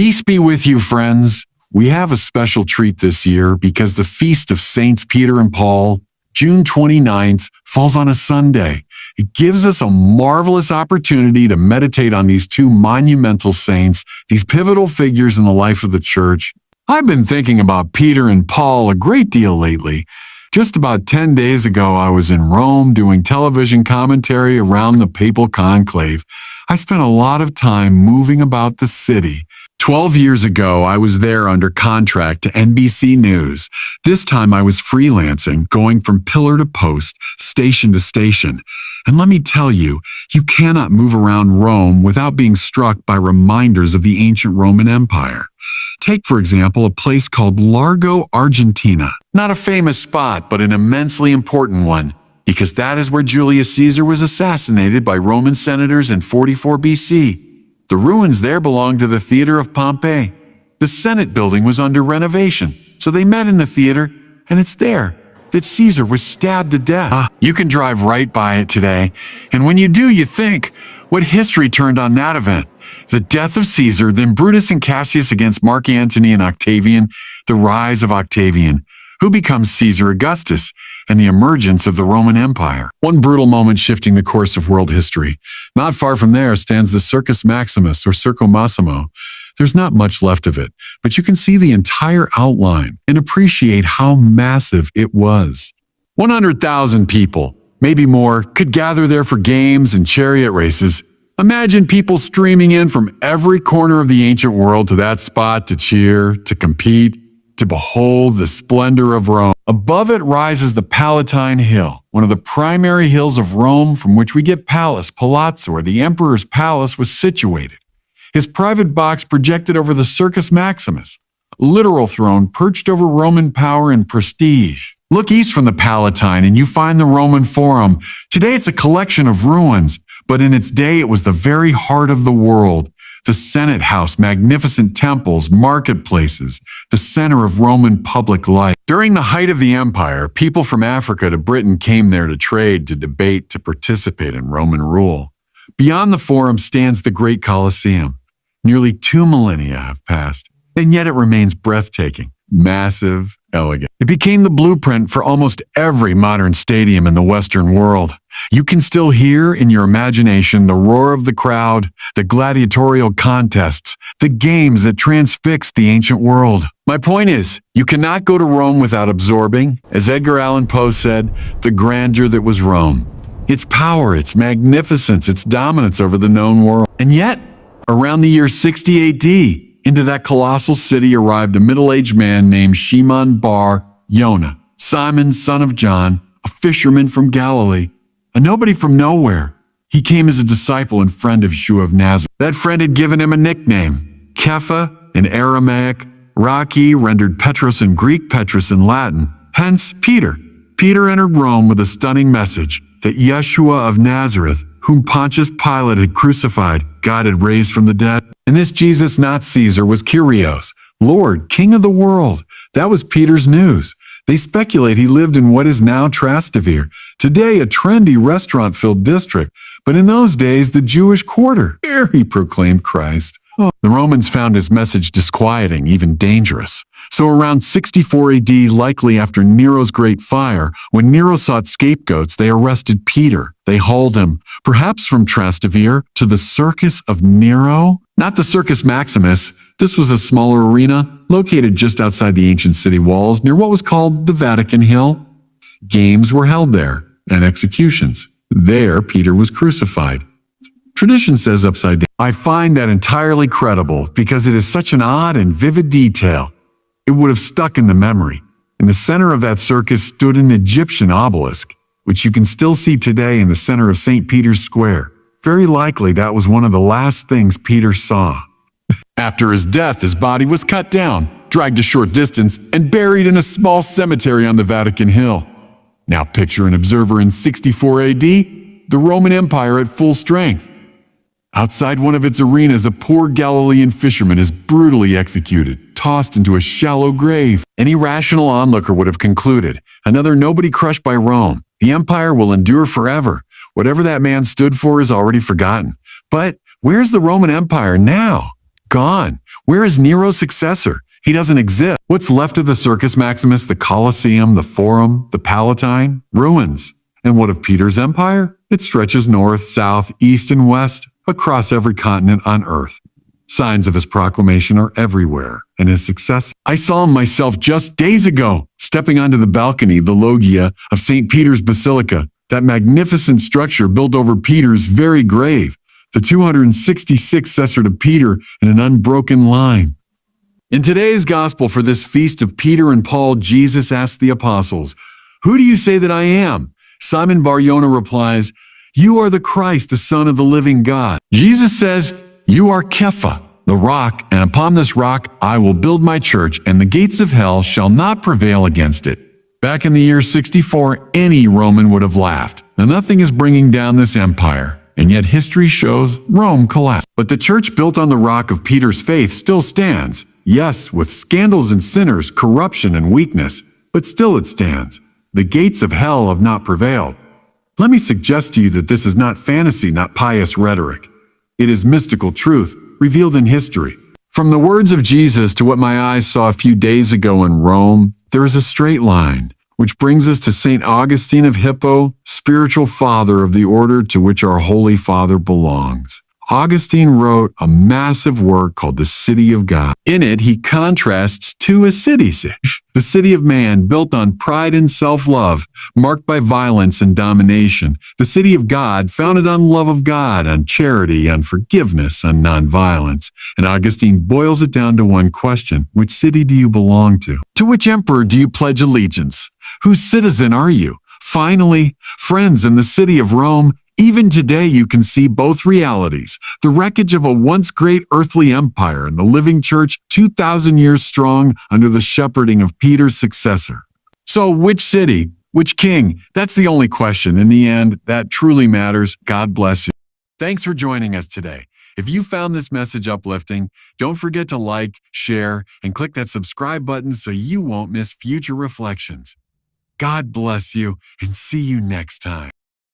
Peace be with you, friends. We have a special treat this year because the feast of Saints Peter and Paul, June 29th, falls on a Sunday. It gives us a marvelous opportunity to meditate on these two monumental saints, these pivotal figures in the life of the church. I've been thinking about Peter and Paul a great deal lately. Just about 10 days ago, I was in Rome doing television commentary around the papal conclave. I spent a lot of time moving about the city. 12 years ago, I was there under contract to NBC News. This time I was freelancing, going from pillar to post, station to station. And let me tell you, you cannot move around Rome without being struck by reminders of the ancient Roman Empire. Take, for example, a place called Largo, Argentina. Not a famous spot, but an immensely important one, because that is where Julius Caesar was assassinated by Roman senators in 44 BC. The ruins there belonged to the theater of Pompeii. The Senate building was under renovation, so they met in the theater, and it's there that Caesar was stabbed to death. You can drive right by it today, and when you do, you think, what history turned on that event? The death of Caesar, then Brutus and Cassius against Mark Antony and Octavian, the rise of Octavian, who becomes Caesar Augustus, and the emergence of the Roman Empire. One brutal moment shifting the course of world history. Not far from there stands the Circus Maximus, or Circo Massimo. There's not much left of it, but you can see the entire outline and appreciate how massive it was. 100,000 people, maybe more, could gather there for games and chariot races. Imagine people streaming in from every corner of the ancient world to that spot to cheer, to compete, to behold the splendor of Rome. Above it rises the Palatine Hill, one of the primary hills of Rome from which we get Palace, Palazzo, where the emperor's palace was situated. His private box projected over the Circus Maximus, a literal throne perched over Roman power and prestige. Look east from the Palatine and you find the Roman Forum. Today it's a collection of ruins, but in its day it was the very heart of the world. The Senate House, magnificent temples, marketplaces, the center of Roman public life. During the height of the empire, people from Africa to Britain came there to trade, to debate, to participate in Roman rule. Beyond the Forum stands the Great Colosseum. Nearly 2 millennia have passed, and yet it remains breathtaking, massive, elegant. It became the blueprint for almost every modern stadium in the Western world. You can still hear in your imagination the roar of the crowd, the gladiatorial contests, the games that transfixed the ancient world. My point is, you cannot go to Rome without absorbing, as Edgar Allan Poe said, the grandeur that was Rome. Its power, its magnificence, its dominance over the known world. And yet, around the year 60 AD, into that colossal city arrived a middle-aged man named Shimon Bar Yonah, Simon, son of John, a fisherman from Galilee, a nobody from nowhere. He came as a disciple and friend of Yeshua of Nazareth. That friend had given him a nickname, Kepha in Aramaic, Raki rendered Petros in Greek, Petrus in Latin, hence Peter. Peter entered Rome with a stunning message that Yeshua of Nazareth, whom Pontius Pilate had crucified, God had raised from the dead. And this Jesus, not Caesar, was Kyrios, Lord, King of the world. That was Peter's news. They speculate he lived in what is now Trastevere, today a trendy restaurant-filled district, but in those days the Jewish quarter. Here he proclaimed Christ. The Romans found his message disquieting, even dangerous. So around 64 AD, likely after Nero's great fire, when Nero sought scapegoats, they arrested Peter. They hauled him, perhaps from Trastevere, to the Circus of Nero. Not the Circus Maximus. This was a smaller arena, located just outside the ancient city walls, near what was called the Vatican Hill. Games were held there, and executions. There, Peter was crucified. Tradition says upside down. I find that entirely credible because it is such an odd and vivid detail. It would have stuck in the memory. In the center of that circus stood an Egyptian obelisk, which you can still see today in the center of St. Peter's Square. Very likely that was one of the last things Peter saw. After his death, his body was cut down, dragged a short distance, and buried in a small cemetery on the Vatican Hill. Now picture an observer in 64 AD, the Roman Empire at full strength. Outside one of its arenas, a poor Galilean fisherman is brutally executed, tossed into a shallow grave. Any rational onlooker would have concluded, another nobody crushed by Rome. The empire will endure forever. Whatever that man stood for is already forgotten. But where's the Roman Empire now? Gone. Where is Nero's successor? He doesn't exist. What's left of the Circus Maximus, the Colosseum, the Forum, the Palatine? Ruins. And what of Peter's empire? It stretches north, south, east, and west, across every continent on Earth. Signs of his proclamation are everywhere, and his success. I saw him myself just days ago, stepping onto the balcony, the loggia of St. Peter's Basilica, that magnificent structure built over Peter's very grave, the 266th successor to Peter in an unbroken line. In today's gospel for this feast of Peter and Paul, Jesus asked the apostles, "Who do you say that I am?" Shimon Bar Yonah replies, "You are the Christ, the Son of the living God." Jesus says, "You are Kepha, the rock, and upon this rock I will build my church, and the gates of hell shall not prevail against it." Back in the year 64, any Roman would have laughed. Now nothing is bringing down this empire, and yet history shows Rome collapsed. But the church built on the rock of Peter's faith still stands. Yes, with scandals and sinners, corruption and weakness, but still it stands. The gates of hell have not prevailed. Let me suggest to you that this is not fantasy, not pious rhetoric. It is mystical truth, revealed in history. From the words of Jesus to what my eyes saw a few days ago in Rome, there is a straight line, which brings us to St. Augustine of Hippo, spiritual father of the order to which our Holy Father belongs. Augustine wrote a massive work called The City of God. In it, he contrasts two cities. The city of man, built on pride and self-love, marked by violence and domination. The city of God, founded on love of God, on charity, on forgiveness, on nonviolence. And Augustine boils it down to one question: which city do you belong to? To which emperor do you pledge allegiance? Whose citizen are you? Finally, friends, in the city of Rome, even today you can see both realities, the wreckage of a once great earthly empire and the living church 2,000 years strong under the shepherding of Peter's successor. So which city? Which king? That's the only question. In the end, that truly matters. God bless you. Thanks for joining us today. If you found this message uplifting, don't forget to like, share, and click that subscribe button so you won't miss future reflections. God bless you, and see you next time.